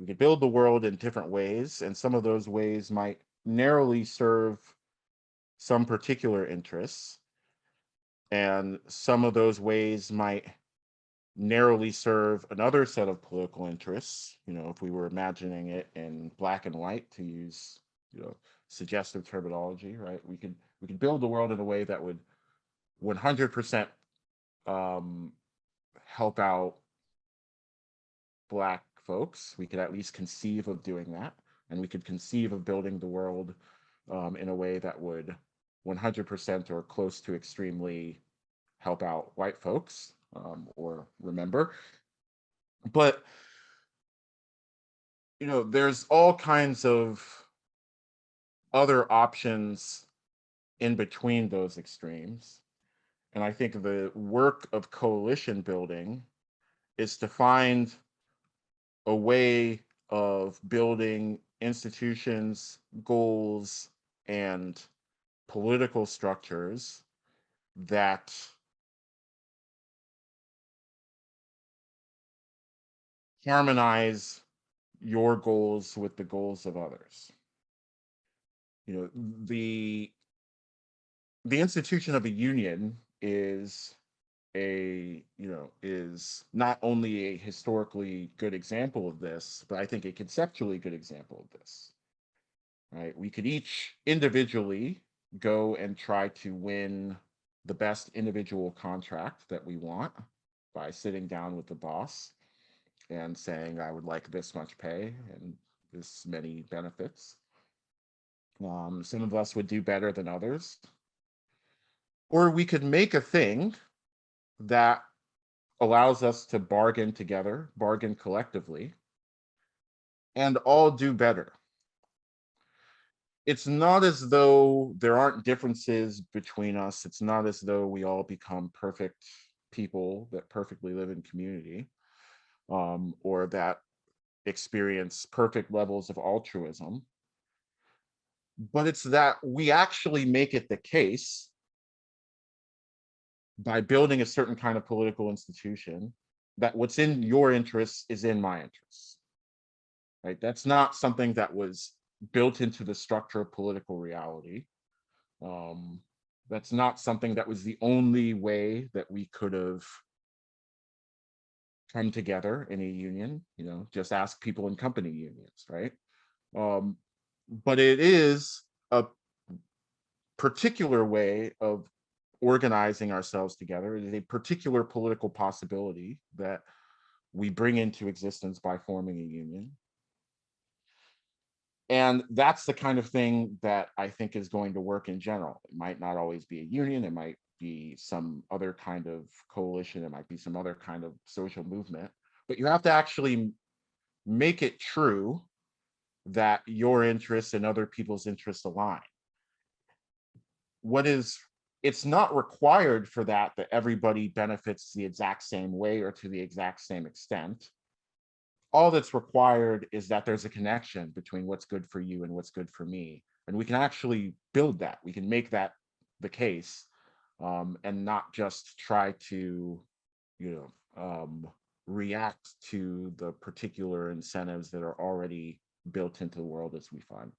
we could build the world in different ways, and some of those ways might narrowly serve some particular interests, and some of those ways might narrowly serve another set of political interests. If we were imagining it in black and white, to use suggestive terminology, right? We could build the world in a way that would 100% um, help out black folks. We could at least conceive of doing that, and we could conceive of building the world in a way that would 100% or close to extremely help out white folks, or remember. But there's all kinds of other options in between those extremes. And I think the work of coalition building is to find a way of building institutions, goals, and political structures that harmonize your goals with the goals of others. You know, the institution of a union is not only a historically good example of this, but I think a conceptually good example of this. Right? We could each individually go and try to win the best individual contract that we want by sitting down with the boss and saying, I would like this much pay and this many benefits. Some of us would do better than others. Or we could make a thing that allows us to bargain together, bargain collectively, and all do better. It's not as though there aren't differences between us. It's not as though we all become perfect people that perfectly live in community, or that experience perfect levels of altruism. But it's that we actually make it the case by building a certain kind of political institution that what's in your interests is in my interests. Right? That's not something that was built into the structure of political reality. Um, that's not something that was the only way that we could have come together in a union. Just ask people in company unions, right? Um, but it is a particular way of organizing ourselves together. It is a particular political possibility that we bring into existence by forming a union. And that's the kind of thing that I think is going to work in general. It might not always be a union, it might be some other kind of coalition, it might be some other kind of social movement, but you have to actually make it true that your interests and other people's interests align. What is It's not required for that everybody benefits the exact same way or to the exact same extent. All that's required is that there's a connection between what's good for you and what's good for me. And we can actually build that. We can make that the case, and not just try to, react to the particular incentives that are already built into the world as we find